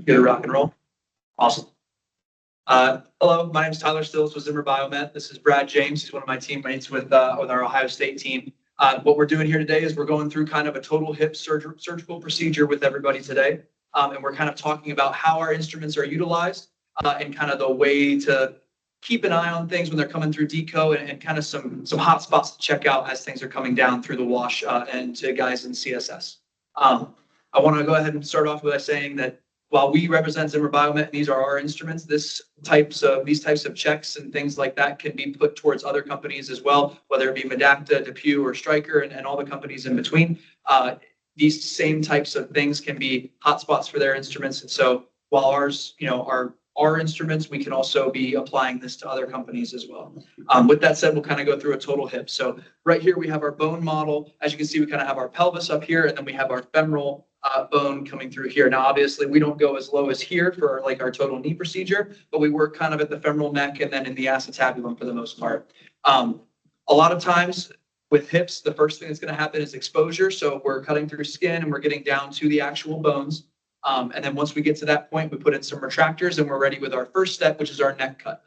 Get a rock and roll. Awesome. Hello, my name is Tyler Stills with Zimmer Biomet. This is Brad James. He's one of my teammates with our Ohio State team. What we're doing here today is we're going through kind of a total hip surgical procedure with everybody today. And we're kind of talking about how our instruments are utilized and kind of the way to keep an eye on things when they're coming through deco and kind of some hot spots to check out as things are coming down through the wash and to guys in CSS. I want to go ahead and start off by saying that while we represent Zimmer Biomet, and these are our instruments, these types of checks and things like that can be put towards other companies as well, whether it be Medacta, DePuy, or Stryker, and all the companies in between. These same types of things can be hotspots for their instruments. And so while ours, are our instruments, we can also be applying this to other companies as well. With that said, we'll kind of go through a total hip. So right here, we have our bone model. As you can see, we kind of have our pelvis up here, and then we have our femoral bone coming through here. Now, obviously, we don't go as low as here for like our total knee procedure, but we work kind of at the femoral neck and then in the acetabulum for the most part. A lot of times with hips, the first thing that's going to happen is exposure. So we're cutting through skin and we're getting down to the actual bones. And then once we get to that point, we put in some retractors and we're ready with our first step, which is our neck cut.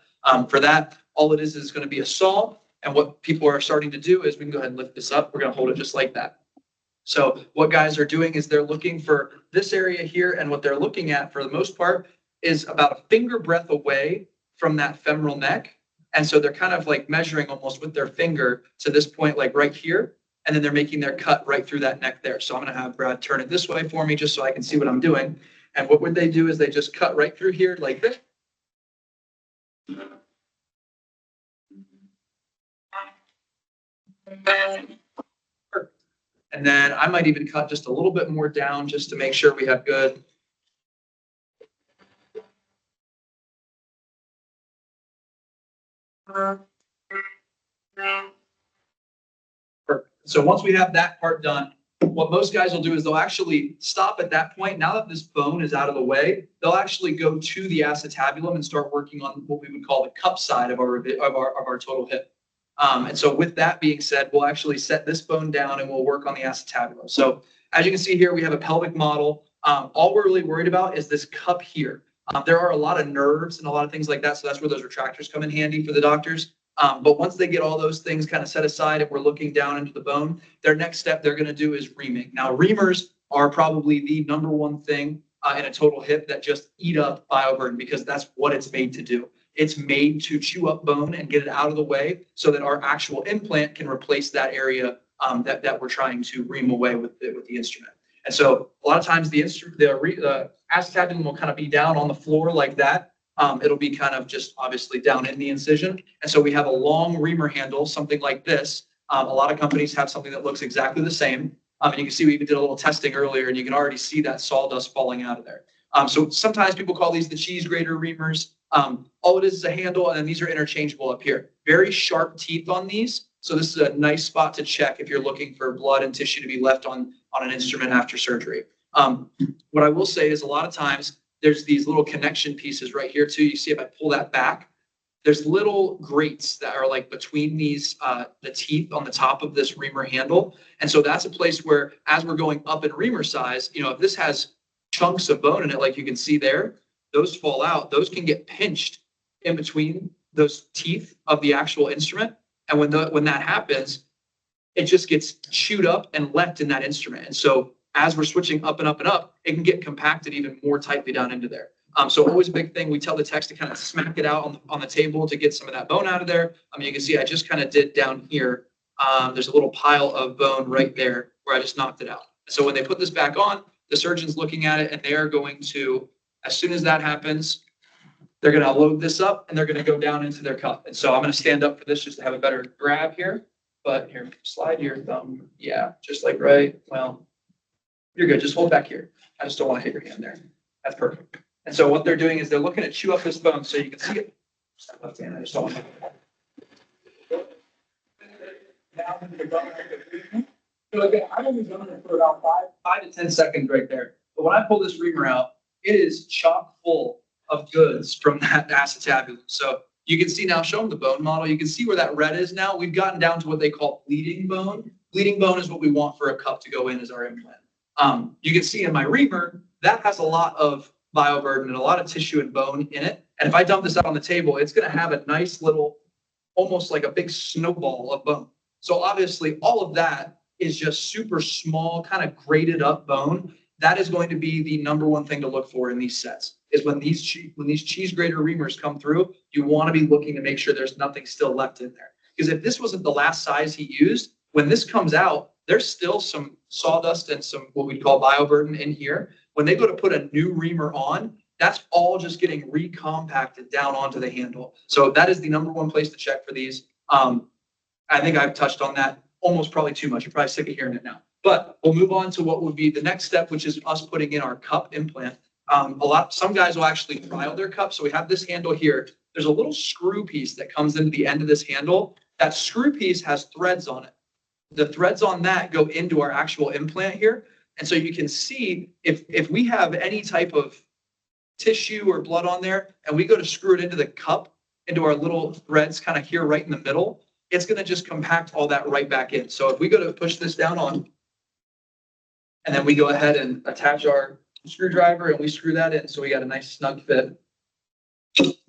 For that, all it is going to be a saw. And what people are starting to do is we can go ahead and lift this up. We're going to hold it just like that. So what guys are doing is they're looking for this area here, and what they're looking at for the most part is about a finger breadth away from that femoral neck. And so they're kind of like measuring almost with their finger to this point, like right here, and then they're making their cut right through that neck there. So I'm going to have Brad turn it this way for me just so I can see what I'm doing. And what would they do is they just cut right through here like this. And then I might even cut just a little bit more down just to make sure we have good. Perfect. So once we have that part done, what most guys will do is they'll actually stop at that point. Now that this bone is out of the way, they'll actually go to the acetabulum and start working on what we would call the cup side of our total hip. And so with that being said, we'll actually set this bone down and we'll work on the acetabulum. So as you can see here, we have a pelvic model. All we're really worried about is this cup here. There are a lot of nerves and a lot of things like that. So that's where those retractors come in handy for the doctors. But once they get all those things kind of set aside and we're looking down into the bone, their next step they're going to do is reaming. Now, reamers are probably the number one thing in a total hip that just eat up bioburden because that's what it's made to do. It's made to chew up bone and get it out of the way so that our actual implant can replace that area that we're trying to ream away with the instrument. And so a lot of times the acetabulum will kind of be down on the floor like that. It'll be kind of just obviously down in the incision. And so we have a long reamer handle, something like this. A lot of companies have something that looks exactly the same. And you can see we even did a little testing earlier and you can already see that sawdust falling out of there. So sometimes people call these the cheese grater reamers. All it is a handle, and then these are interchangeable up here. Very sharp teeth on these. So this is a nice spot to check if you're looking for blood and tissue to be left on an instrument after surgery. What I will say is a lot of times there's these little connection pieces right here too. You see if I pull that back, there's little grates that are like between these, the teeth on the top of this reamer handle. And so that's a place where as we're going up in reamer size, if this has chunks of bone in it, like you can see there, those fall out, those can get pinched in between those teeth of the actual instrument. And when that happens, it just gets chewed up and left in that instrument. And so as we're switching up and up and up, it can get compacted even more tightly down into there. So always a big thing, we tell the techs to kind of smack it out on the table to get some of that bone out of there. You can see I just kind of did down here. There's a little pile of bone right there where I just knocked it out. So when they put this back on, the surgeon's looking at it and they are going to, as soon as that happens, they're going to load this up and they're going to go down into their cup. And so I'm going to stand up for this just to have a better grab here. But here, slide your thumb. Yeah, just like right. Well, you're good. Just hold back here. I just don't want to hit your hand there. That's perfect. And so what they're doing is they're looking to chew up this bone so you can see it. Left hand, I just don't want to. So again, I've only done it for about 5 to 10 seconds right there. But when I pull this reamer out, it is chock full of goods from that acetabulum. So you can see now, show them the bone model. You can see where that red is now. We've gotten down to what they call bleeding bone. Bleeding bone is what we want for a cup to go in as our implant. You can see in my reamer, that has a lot of bioburden and a lot of tissue and bone in it. And if I dump this out on the table, it's going to have a nice little, almost like a big snowball of bone. So obviously all of that is just super small, kind of grated up bone. That is going to be the number one thing to look for in these sets, is when these cheese grater reamers come through, you want to be looking to make sure there's nothing still left in there. Because if this wasn't the last size he used, when this comes out, there's still some sawdust and some what we'd call bioburden in here. When they go to put a new reamer on, that's all just getting recompacted down onto the handle. So that is the number one place to check for these. I think I've touched on that almost probably too much. You're probably sick of hearing it now. But we'll move on to what would be the next step, which is us putting in our cup implant. Some guys will actually trial their cup. So we have this handle here. There's a little screw piece that comes into the end of this handle. That screw piece has threads on it. The threads on that go into our actual implant here. And so you can see if we have any type of tissue or blood on there and we go to screw it into the cup, into our little threads kind of here right in the middle, it's going to just compact all that right back in. So if we go to push this down on, and then we go ahead and attach our screwdriver and we screw that in, so we got a nice snug fit.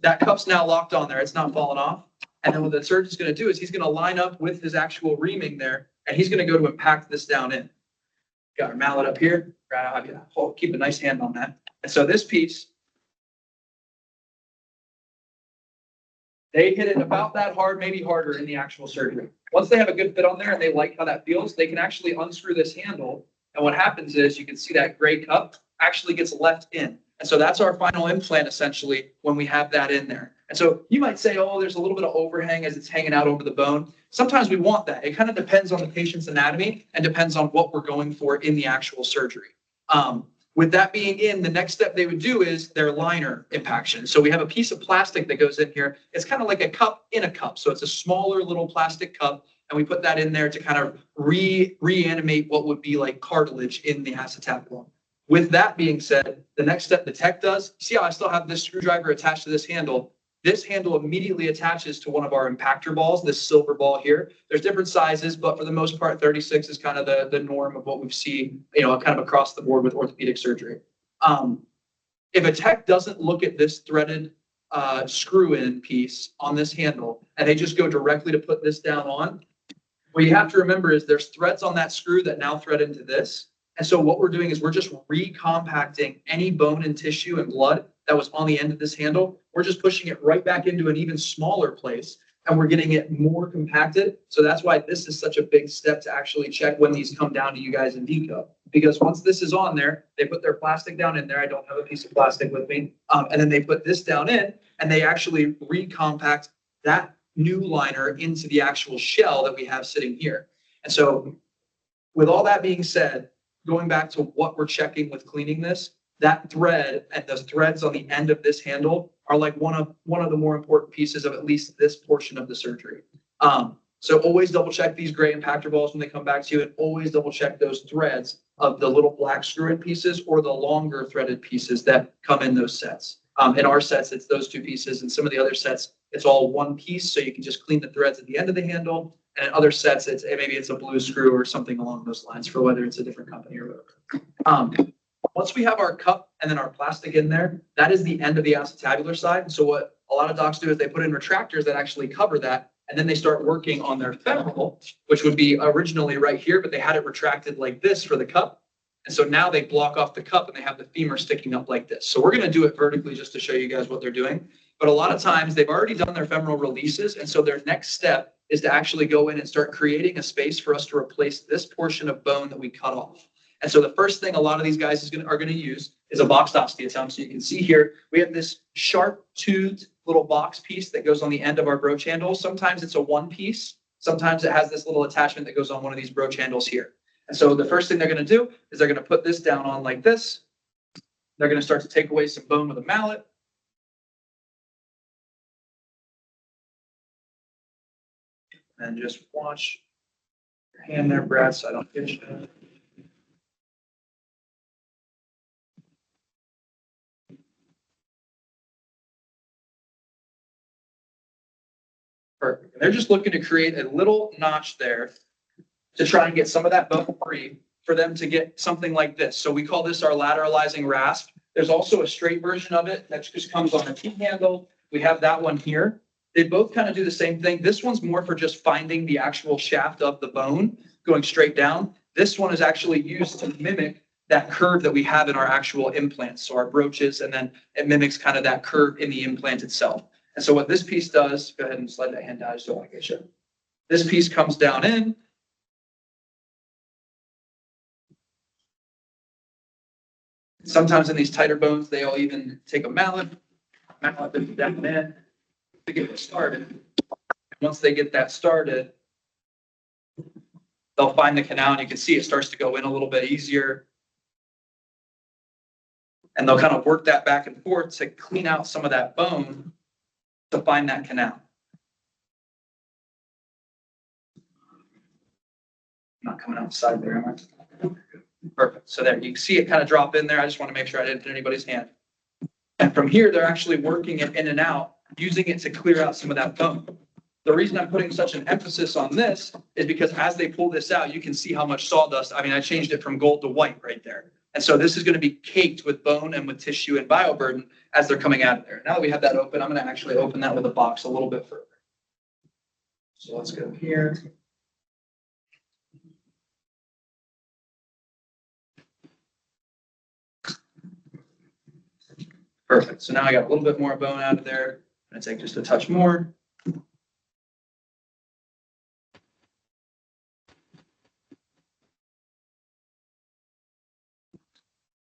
That cup's now locked on there. It's not falling off. And then what the surgeon's going to do is he's going to line up with his actual reaming there, and he's going to go to impact this down in. Got our mallet up here. Keep a nice hand on that. And so this piece, they hit it about that hard, maybe harder in the actual surgery. Once they have a good fit on there and they like how that feels, they can actually unscrew this handle. And what happens is you can see that gray cup actually gets left in. And so that's our final implant essentially when we have that in there. And so you might say, oh, there's a little bit of overhang as it's hanging out over the bone. Sometimes we want that. It kind of depends on the patient's anatomy and depends on what we're going for in the actual surgery. With that being in, the next step they would do is their liner impaction. So we have a piece of plastic that goes in here. It's kind of like a cup in a cup. So it's a smaller little plastic cup. And we put that in there to kind of reanimate what would be like cartilage in the acetabulum. With that being said, the next step the tech does, see how I still have this screwdriver attached to this handle? This handle immediately attaches to one of our impactor balls, this silver ball here. There's different sizes, but for the most part, 36 is kind of the norm of what we've seen, kind of across the board with orthopedic surgery. If a tech doesn't look at this threaded screw-in piece on this handle, and they just go directly to put this down on, what you have to remember is there's threads on that screw that now thread into this. And so what we're doing is we're just recompacting any bone and tissue and blood that was on the end of this handle. We're just pushing it right back into an even smaller place, and we're getting it more compacted. So that's why this is such a big step to actually check when these come down to you guys in Deco. Because once this is on there, they put their plastic down in there. I don't have a piece of plastic with me. And then they put this down in, and they actually recompact that new liner into the actual shell that we have sitting here. And so with all that being said, going back to what we're checking with cleaning this, that thread and the threads on the end of this handle are like one of the more important pieces of at least this portion of the surgery. So always double check these gray impactor balls when they come back to you, and always double check those threads of the little black screw-in pieces or the longer threaded pieces that come in those sets. In our sets, it's those two pieces, and some of the other sets, it's all one piece, so you can just clean the threads at the end of the handle. And in other sets, maybe it's a blue screw or something along those lines for whether it's a different company or whatever. Once we have our cup and then our plastic in there, that is the end of the acetabular side. So what a lot of docs do is they put in retractors that actually cover that, and then they start working on their femoral, which would be originally right here, but they had it retracted like this for the cup. And so now they block off the cup and they have the femur sticking up like this. So we're going to do it vertically just to show you guys what they're doing. But a lot of times they've already done their femoral releases. And so their next step is to actually go in and start creating a space for us to replace this portion of bone that we cut off. And so the first thing a lot of these guys are going to use is a boxed osteotome. So you can see here, we have this sharp toothed little box piece that goes on the end of our broach handle. Sometimes it's a one piece. Sometimes it has this little attachment that goes on one of these broach handles here. And so the first thing they're going to do is they're going to put this down on like this. They're going to start to take away some bone with a mallet. And just watch your hand there, Brad, so I don't get you. Perfect. And they're just looking to create a little notch there to try and get some of that bone free for them to get something like this. So we call this our lateralizing rasp. There's also a straight version of it that just comes on a T-handle. We have that one here. They both kind of do the same thing. This one's more for just finding the actual shaft of the bone going straight down. This one is actually used to mimic that curve that we have in our actual implants, so our broaches, and then it mimics kind of that curve in the implant itself. And so what this piece does, go ahead and slide that hand down, I just don't want to get you. This piece comes down in. Sometimes in these tighter bones, they'll even take a mallet it down in to get it started. Once they get that started, they'll find the canal, and you can see it starts to go in a little bit easier. And they'll kind of work that back and forth to clean out some of that bone to find that canal. Not coming outside there, am I? Perfect. So there, you can see it kind of drop in there. I just want to make sure I didn't hit anybody's hand. And from here, they're actually working it in and out, using it to clear out some of that bone. The reason I'm putting such an emphasis on this is because as they pull this out, you can see how much sawdust. I mean, I changed it from gold to white right there. And so this is going to be caked with bone and with tissue and bioburden as they're coming out of there. Now that we have that open, I'm going to actually open that with a box a little bit further. So let's go here. Perfect. So now I got a little bit more bone out of there. I'm going to take just a touch more.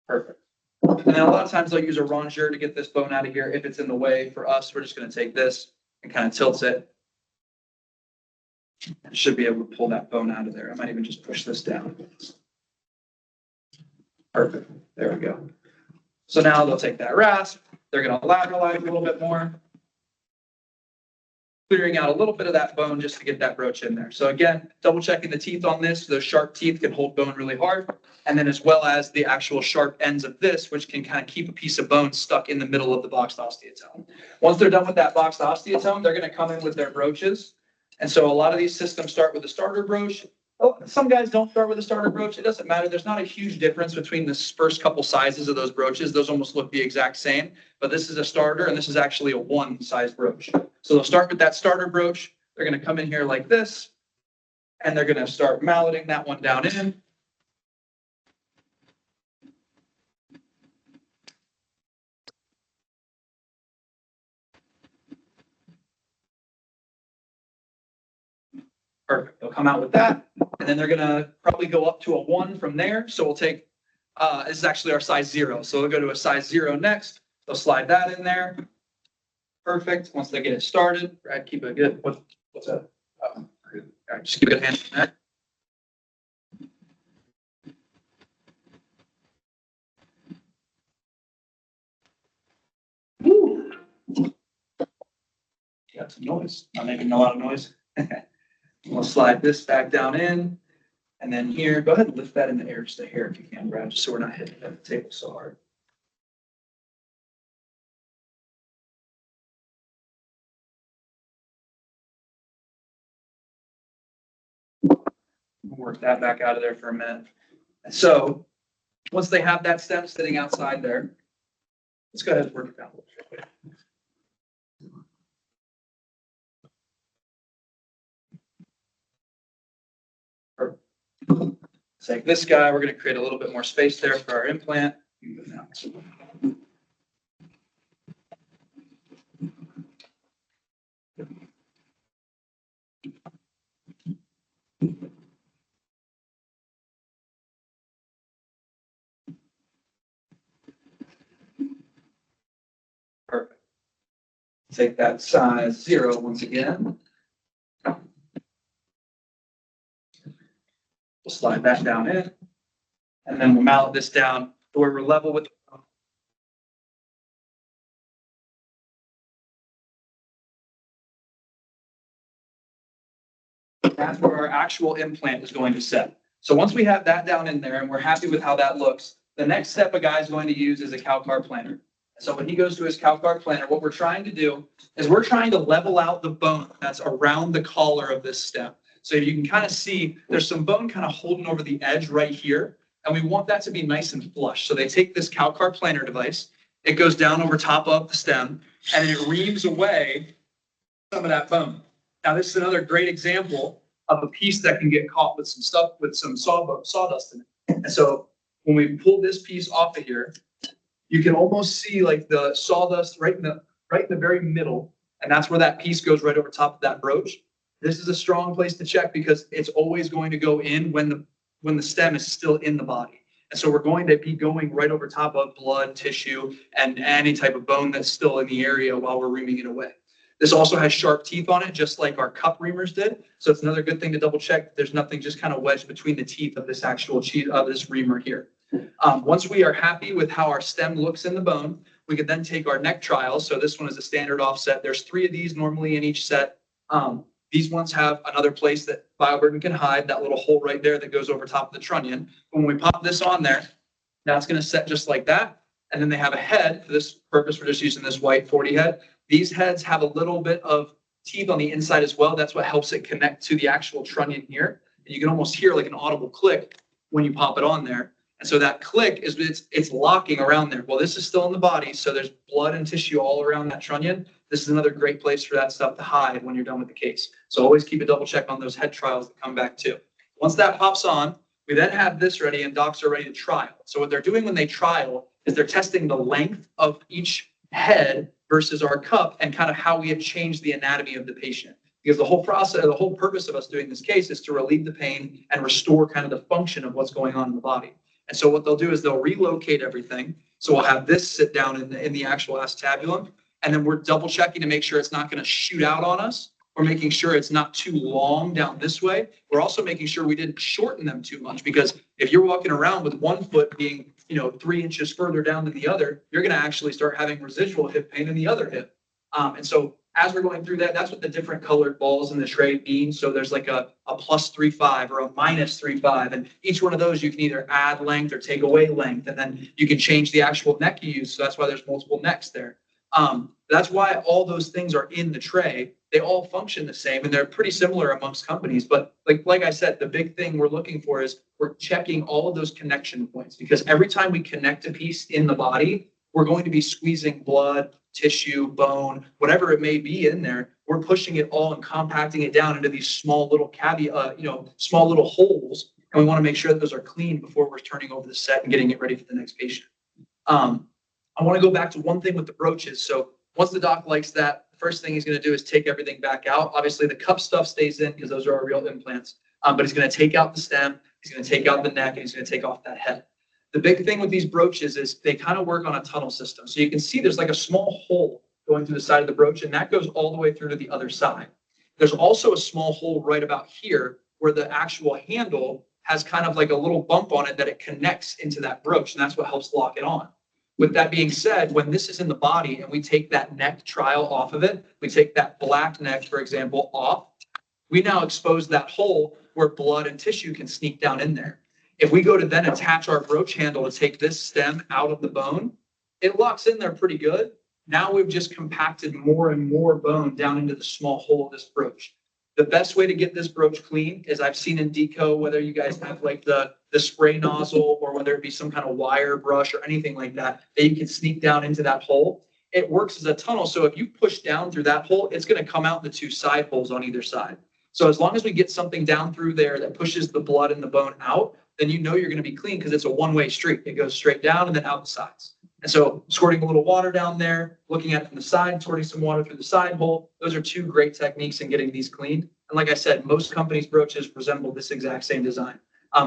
Perfect. And then a lot of times they'll use a rongeur to get this bone out of here. If it's in the way for us, we're just going to take this and kind of tilt it. It should be able to pull that bone out of there. I might even just push this down. Perfect. There we go. So now they'll take that rasp. They're going to lateralize a little bit more, clearing out a little bit of that bone just to get that broach in there. So again, double checking the teeth on this. Those sharp teeth can hold bone really hard. And then as well as the actual sharp ends of this, which can kind of keep a piece of bone stuck in the middle of the boxed osteotome. Once they're done with that boxed osteotome, they're going to come in with their broaches. And so a lot of these systems start with a starter broach. Oh, some guys don't start with a starter broach. It doesn't matter. There's not a huge difference between the first couple sizes of those broaches. Those almost look the exact same, but this is a starter and this is actually a one size broach. So they'll start with that starter broach. They're going to come in here like this, and they're going to start malleting that one down in. Perfect. They'll come out with that, and then they're going to probably go up to a 1 from there. So we'll take, this is actually our size 0. So we'll go to a size 0 next. They'll slide that in there. Perfect. Once they get it started, Brad, keep it good. What's that? All right, just keep a good hand on that. Woo. Got some noise. Not making a lot of noise. We'll slide this back down in, and then here, go ahead and lift that in the air just a hair if you can, Brad, just so we're not hitting the table so hard. We'll work that back out of there for a minute. So once they have that stem sitting outside there, let's go ahead and work it down a little bit. Take this guy, we're going to create a little bit more space there for our implant. Perfect. Take that size 0 once again. We'll slide that down in, and then we'll mallet this down to where we're level with. That's where our actual implant is going to set. So once we have that down in there and we're happy with how that looks, the next step a guy is going to use is a Calcar planer. So when he goes to his Calcar planer, what we're trying to do is we're trying to level out the bone that's around the collar of this stem. So you can kind of see there's some bone kind of holding over the edge right here. and we want that to be nice and flush. So they take this Calcar planer device, it goes down over top of the stem, and it reams away some of that bone. Now, this is another great example of a piece that can get caught with some stuff, with some sawdust in it. And so when we pull this piece off of here, you can almost see like the sawdust right in the very middle, and that's where that piece goes right over top of that brooch. This is a strong place to check because it's always going to go in when the stem is still in the body. And so we're going to be going right over top of blood, tissue, and any type of bone that's still in the area while we're reaming it away. This also has sharp teeth on it, just like our cup reamers did. So it's another good thing to double check. There's nothing just kind of wedged between the teeth of this actual this reamer here. Once we are happy with how our stem looks in the bone, we could then take our neck trials. So this one is a standard offset. There's 3 of these normally in each set. These ones have another place that bioburden can hide, that little hole right there that goes over top of the trunnion. When we pop this on there, that's going to set just like that. And then they have a head. For this purpose, we're just using this white 40 head. These heads have a little bit of teeth on the inside as well. That's what helps it connect to the actual trunnion here. And you can almost hear like an audible click when you pop it on there. And so that click is it's locking around there. Well, this is still in the body, so there's blood and tissue all around that trunnion. This is another great place for that stuff to hide when you're done with the case. So always keep a double check on those head trials that come back too. Once that pops on, we then have this ready and docs are ready to trial. So what they're doing when they trial is they're testing the length of each head versus our cup and kind of how we have changed the anatomy of the patient. Because the whole process, the whole purpose of us doing this case is to relieve the pain and restore kind of the function of what's going on in the body. And so what they'll do is they'll relocate everything. So we'll have this sit down in the actual acetabulum, and then we're double checking to make sure it's not going to shoot out on us. We're making sure it's not too long down this way. We're also making sure we didn't shorten them too much, because if you're walking around with one foot being 3 inches further down than the other, you're going to actually start having residual hip pain in the other hip. And so as we're going through that, that's what the different colored balls in the tray mean. So there's like a +3.5 or a -3.5. And each one of those, you can either add length or take away length. And then you can change the actual neck you use. So that's why there's multiple necks there. That's why all those things are in the tray. They all function the same, and they're pretty similar amongst companies. But like I said, the big thing we're looking for is we're checking all of those connection points, because every time we connect a piece in the body, we're going to be squeezing blood, tissue, bone, whatever it may be in there. We're pushing it all and compacting it down into these small little small little holes. And we want to make sure that those are clean before we're turning over the set and getting it ready for the next patient. I want to go back to one thing with the brooches. So once the doc likes that, the first thing he's going to do is take everything back out. Obviously, the cup stuff stays in because those are our real implants. But he's going to take out the stem, he's going to take out the neck, and he's going to take off that head. The big thing with these brooches is they kind of work on a tunnel system. So you can see there's like a small hole going through the side of the brooch, and that goes all the way through to the other side. There's also a small hole right about here where the actual handle has kind of like a little bump on it that it connects into that brooch, and that's what helps lock it on. With that being said, when this is in the body and we take that neck trial off of it, we take that black neck, for example, off, we now expose that hole where blood and tissue can sneak down in there. If we go to then attach our brooch handle to take this stem out of the bone, it locks in there pretty good. Now we've just compacted more and more bone down into the small hole of this brooch. The best way to get this brooch clean is I've seen in Deco, whether you guys have like the spray nozzle or whether it be some kind of wire brush or anything like that you can sneak down into that hole. It works as a tunnel. So if you push down through that hole, it's going to come out the 2 side holes on either side. So as long as we get something down through there that pushes the blood and the bone out, then you're going to be clean, because it's a one-way street. It goes straight down and then out the sides. And so squirting a little water down there, looking at it from the side, squirting some water through the side hole, those are 2 great techniques in getting these cleaned. And like I said, most companies' brooches resemble this exact same design.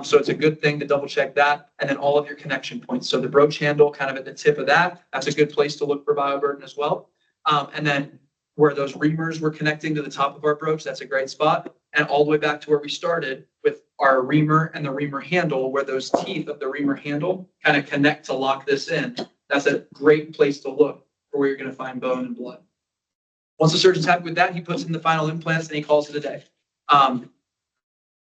So it's a good thing to double check that, and then all of your connection points. So the brooch handle kind of at the tip of that's a good place to look for bioburden as well. And then where those reamers were connecting to the top of our brooch, that's a great spot. And all the way back to where we started with our reamer and the reamer handle, where those teeth of the reamer handle kind of connect to lock this in. That's a great place to look for where you're going to find bone and blood. Once the surgeon's happy with that, he puts in the final implants and he calls it a day.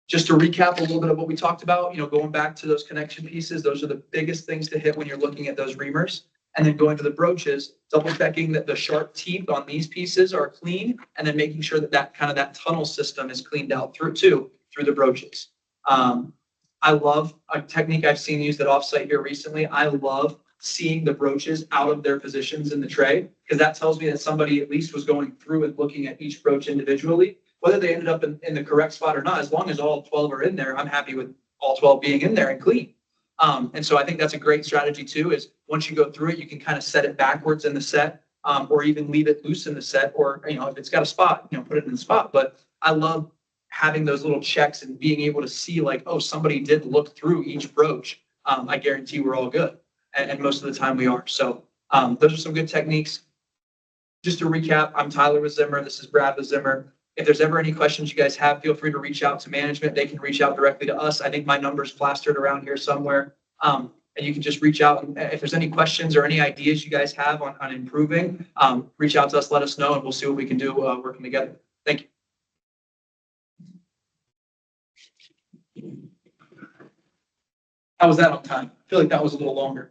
Just to recap a little bit of what we talked about, going back to those connection pieces, those are the biggest things to hit when you're looking at those reamers. And then going to the brooches, double checking that the sharp teeth on these pieces are clean, and then making sure that that tunnel system is cleaned out through the brooches. I love a technique I've seen used at offsite here recently. I love seeing the broaches out of their positions in the tray, because that tells me that somebody at least was going through and looking at each broach individually. Whether they ended up in the correct spot or not, as long as all 12 are in there, I'm happy with all 12 being in there and clean. And so I think that's a great strategy too, is once you go through it, you can kind of set it backwards in the set, or even leave it loose in the set, or, if it's got a spot, put it in the spot. But I love having those little checks and being able to see like, oh, somebody did look through each broach. I guarantee we're all good. And most of the time we are. So those are some good techniques. Just to recap, I'm Tyler with Zimmer. This is Brad with Zimmer. If there's ever any questions you guys have, feel free to reach out to management. They can reach out directly to us. I think my number's plastered around here somewhere. And you can just reach out. And if there's any questions or any ideas you guys have on improving, reach out to us, let us know, and we'll see what we can do working together. Thank you. How was that on time? I feel like that was a little longer.